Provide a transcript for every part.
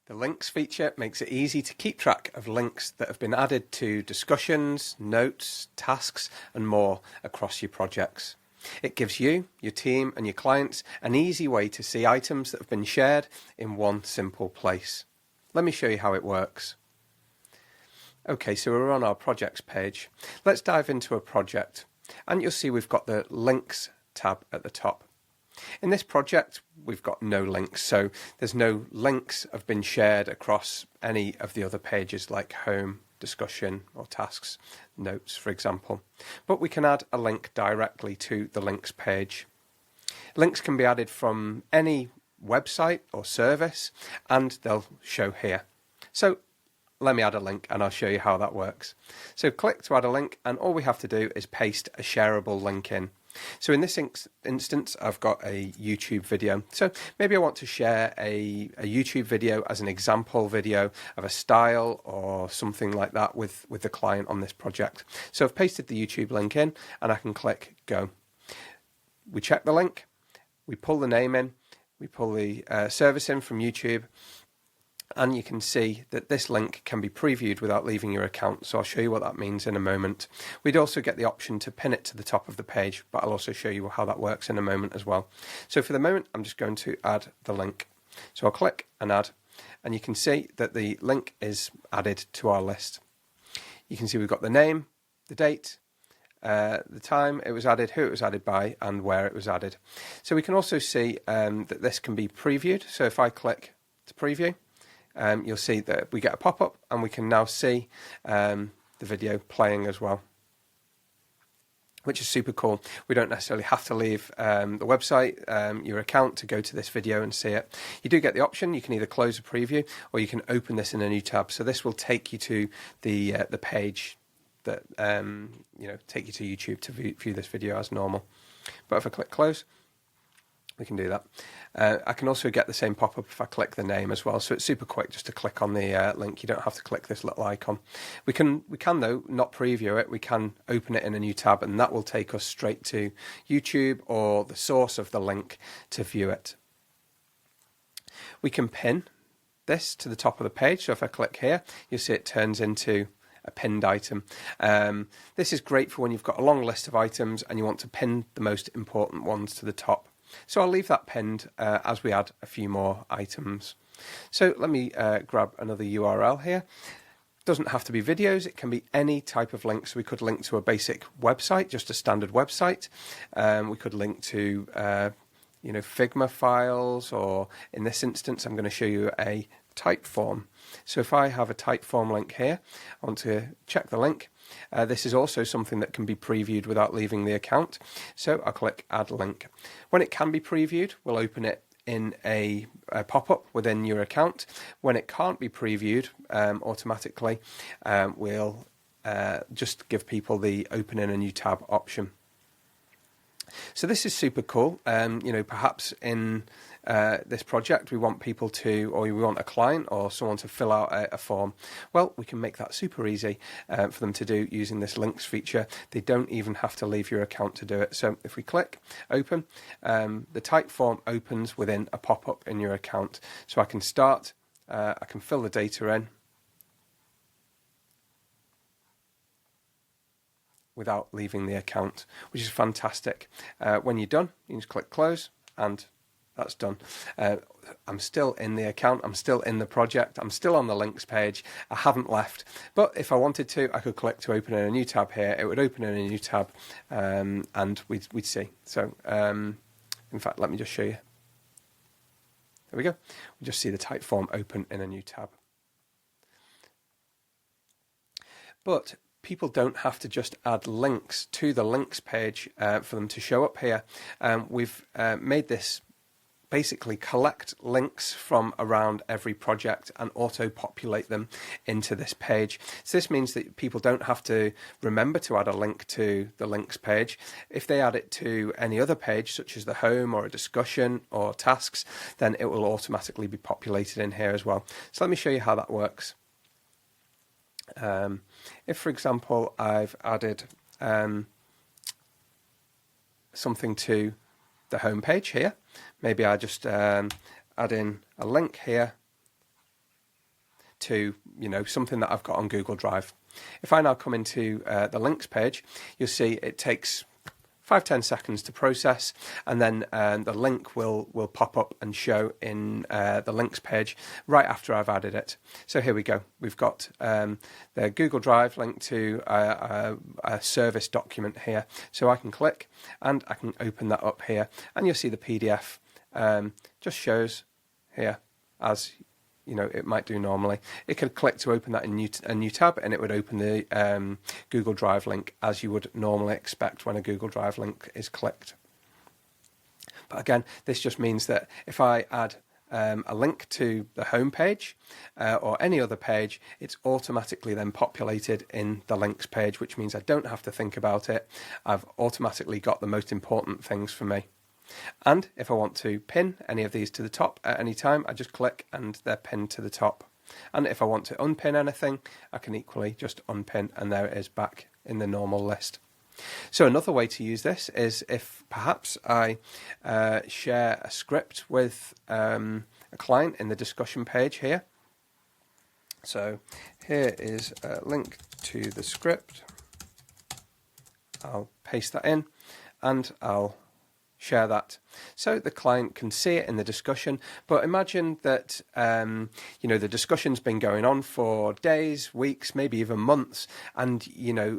The links feature makes it easy to keep track of links that have been added to discussions, notes, tasks, and more across your projects. It gives you, your team, and your clients an easy way to see items that have been shared in one simple place. Let me show you how it works. Okay, so we're on our projects page. Let's dive into a project, and you'll see we've got the links tab at the top. In this project, we've got no links, so there's no links have been shared across any of the other pages like home, discussion, or tasks, notes, for example. But we can add a link directly to the links page. Links can be added from any website or service, and they'll show here. So let me add a link and I'll show you how that works. So click to add a link, and all we have to do is paste a shareable link in. So in this instance, I've got a YouTube video. So maybe I want to share a YouTube video as an example video of a style or something like that with the client on this project. So I've pasted the YouTube link in, and I can click go. We check the link, we pull the name in, we pull the service in from YouTube, and you can see that this link can be previewed without leaving your account. So I'll show you what that means in a moment. We'd also get the option to pin it to the top of the page, but I'll also show you how that works in a moment as well. So for the moment, I'm just going to add the link. So I'll click and add, and you can see that the link is added to our list. You can see we've got the name, the date, the time it was added, who it was added by, and where it was added. So we can also see that this can be previewed. So if I click to preview, you'll see that we get a pop-up, and we can now see the video playing as well, which is super cool. We don't necessarily have to leave the website, your account, to go to this video and see it. You do get the option. You can either close a preview, or you can open this in a new tab. So this will take you to the page that take you to YouTube to view this video as normal. But if I click close, we can do that. I can also get the same pop-up if I click the name as well. So it's super quick just to click on the link. You don't have to click this little icon. We can though not preview it. We can open it in a new tab, and that will take us straight to YouTube or the source of the link to view it. We can pin this to the top of the page. So if I click here, you'll see it turns into a pinned item. This is great for when you've got a long list of items and you want to pin the most important ones to the top. So I'll leave that pinned as we add a few more items. So let me grab another URL here. Doesn't have to be videos, it can be any type of link. So we could link to a basic website, just a standard website. We could link to Figma files, or in this instance I'm going to show you a Typeform. So if I have a Typeform link here, I want to check the link. This is also something that can be previewed without leaving the account. So I'll click add link. When it can be previewed, we'll open it in a pop-up within your account. When it can't be previewed automatically, we'll just give people the open in a new tab option. So this is super cool. Perhaps in this project we want people to, or we want a client or someone to fill out a form. Well, we can make that super easy for them to do using this links feature. They don't even have to leave your account to do it. So if we click open, the Typeform opens within a pop-up in your account. So I can start, I can fill the data in without leaving the account, which is fantastic. When you're done, you can just click close, and that's done. I'm still in the account, I'm still in the project, I'm still on the links page, I haven't left. But if I wanted to, I could click to open in a new tab here. It would open in a new tab, and we'd see. So, in fact, let me just show you. There we go. We just see the Typeform open in a new tab. But people don't have to just add links to the links page for them to show up here. We've made this basically collect links from around every project and auto-populate them into this page. So this means that people don't have to remember to add a link to the links page. If they add it to any other page, such as the home or a discussion or tasks, then it will automatically be populated in here as well. So let me show you how that works. If, for example, I've added something to the home page here, maybe I just add in a link here to, something that I've got on Google Drive. If I now come into the links page, you'll see it takes 5-10 seconds to process, and then the link will pop up and show in the links page right after I've added it. So here we go. We've got the Google Drive link to a service document here. So I can click and I can open that up here, and you'll see the PDF just shows here as it might do normally. It could click to open that in a new tab, and it would open the Google Drive link as you would normally expect when a Google Drive link is clicked. But again, this just means that if I add a link to the home page or any other page, it's automatically then populated in the links page, which means I don't have to think about it. I've automatically got the most important things for me. And if I want to pin any of these to the top at any time, I just click and they're pinned to the top. And if I want to unpin anything, I can equally just unpin, and there it is back in the normal list. So another way to use this is if perhaps I share a script with a client in the discussion page here. So here is a link to the script. I'll paste that in and I'll share that so the client can see it in the discussion. But imagine that the discussion's been going on for days, weeks, maybe even months, and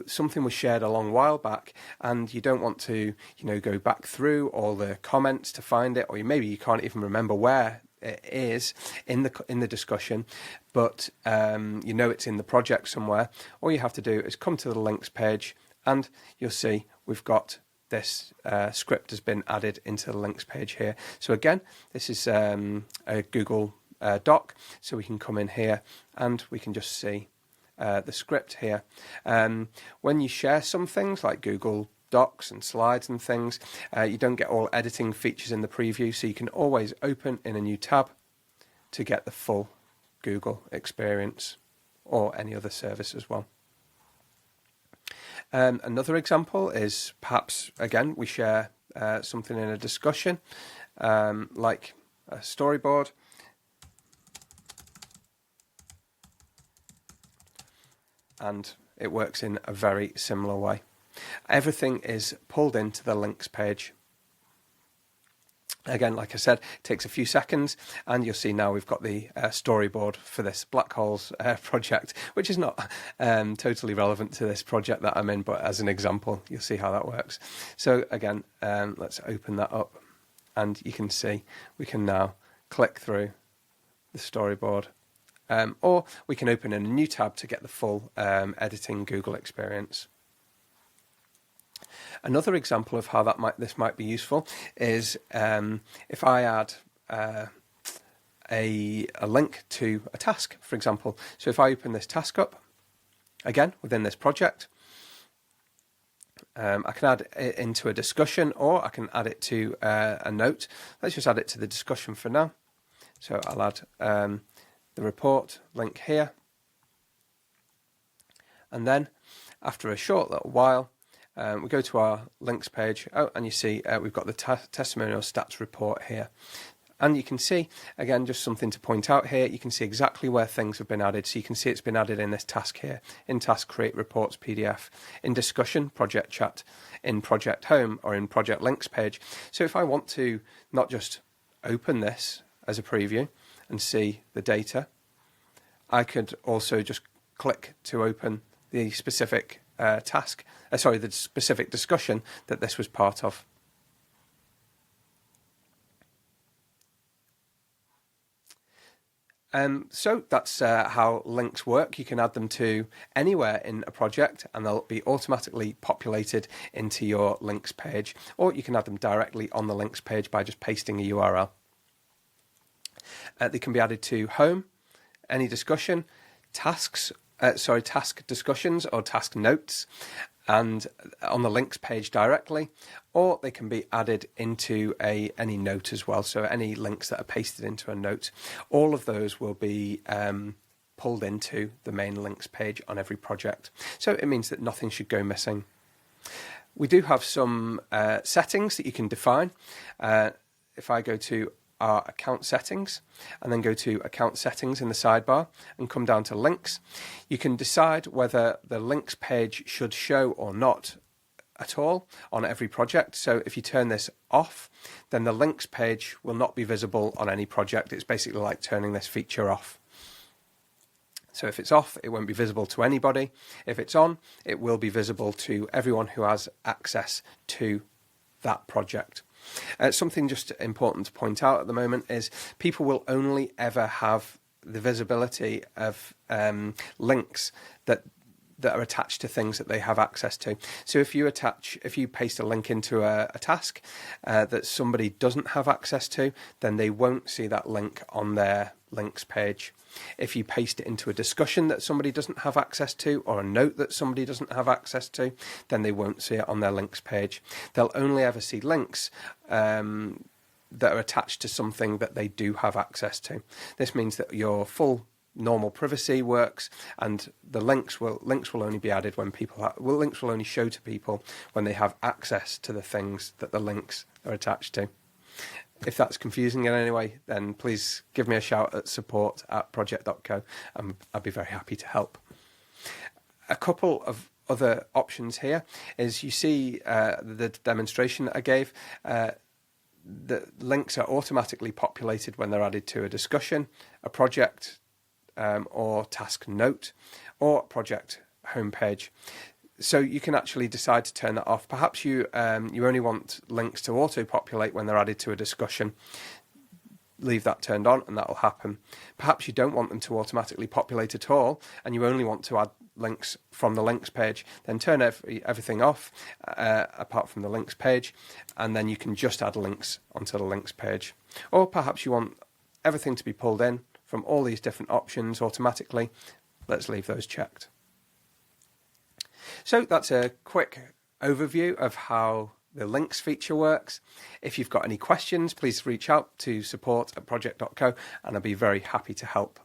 something was shared a long while back, and you don't want to go back through all the comments to find it, or maybe you can't even remember where it is in the discussion, but it's in the project somewhere. All you have to do is come to the links page, and you'll see we've got this script has been added into the links page here. So again, this is a Google Doc, so we can come in here and we can just see the script here. When you share some things like Google Docs and slides and things, you don't get all editing features in the preview, so you can always open in a new tab to get the full Google experience, or any other service as well. Another example is perhaps, again, we share something in a discussion, like a storyboard. And it works in a very similar way. Everything is pulled into the links page. Again, like I said, it takes a few seconds, and you'll see now we've got the storyboard for this black holes project, which is not totally relevant to this project that I'm in, but as an example, you'll see how that works. So again, let's open that up, and you can see we can now click through the storyboard, or we can open in a new tab to get the full editing Google experience. Another example of how this might be useful is if I add a link to a task, for example. So if I open this task up, again, within this project, I can add it into a discussion, or I can add it to a note. Let's just add it to the discussion for now. So I'll add the report link here. And then after a short little while, we go to our links page, and you see we've got the testimonial stats report here. And you can see, again, just something to point out here, you can see exactly where things have been added. So you can see it's been added in this task here, in task create reports PDF, in discussion, project chat, in project home, or in project links page. So if I want to not just open this as a preview and see the data, I could also just click to open the specific the specific discussion that this was part of. So that's how links work. You can add them to anywhere in a project, and they'll be automatically populated into your links page, or you can add them directly on the links page by just pasting a URL. They can be added to home, any discussion, task discussions or task notes, and on the links page directly, or they can be added into any note as well. So any links that are pasted into a note, all of those will be pulled into the main links page on every project. So it means that nothing should go missing. We do have some settings that you can define. If I go to our account settings and then go to account settings in the sidebar and come down to links. You can decide whether the links page should show or not at all on every project. So if you turn this off, then the links page will not be visible on any project. It's basically like turning this feature off. So if it's off, it won't be visible to anybody. If it's on, it will be visible to everyone who has access to that project. Something just important to point out at the moment is people will only ever have the visibility of links that are attached to things that they have access to. So if you paste a link into a task that somebody doesn't have access to, then they won't see that link on their links page. If you paste it into a discussion that somebody doesn't have access to, or a note that somebody doesn't have access to, then they won't see it on their links page. They'll only ever see links that are attached to something that they do have access to. This means that your full normal privacy works, and the links will only be added when links will only show to people when they have access to the things that the links are attached to. If that's confusing in any way, then please give me a shout at support@project.co, and I'd be very happy to help. A couple of other options here is, you see the demonstration that I gave. The links are automatically populated when they're added to a discussion, a project, or task note, or project homepage. So you can actually decide to turn that off. Perhaps you only want links to auto-populate when they're added to a discussion. Leave that turned on and that will happen. Perhaps you don't want them to automatically populate at all and you only want to add links from the links page. Then turn everything off apart from the links page, and then you can just add links onto the links page. Or perhaps you want everything to be pulled in from all these different options automatically. Let's leave those checked. So that's a quick overview of how the links feature works. If you've got any questions, please reach out to support@project.co and I'll be very happy to help.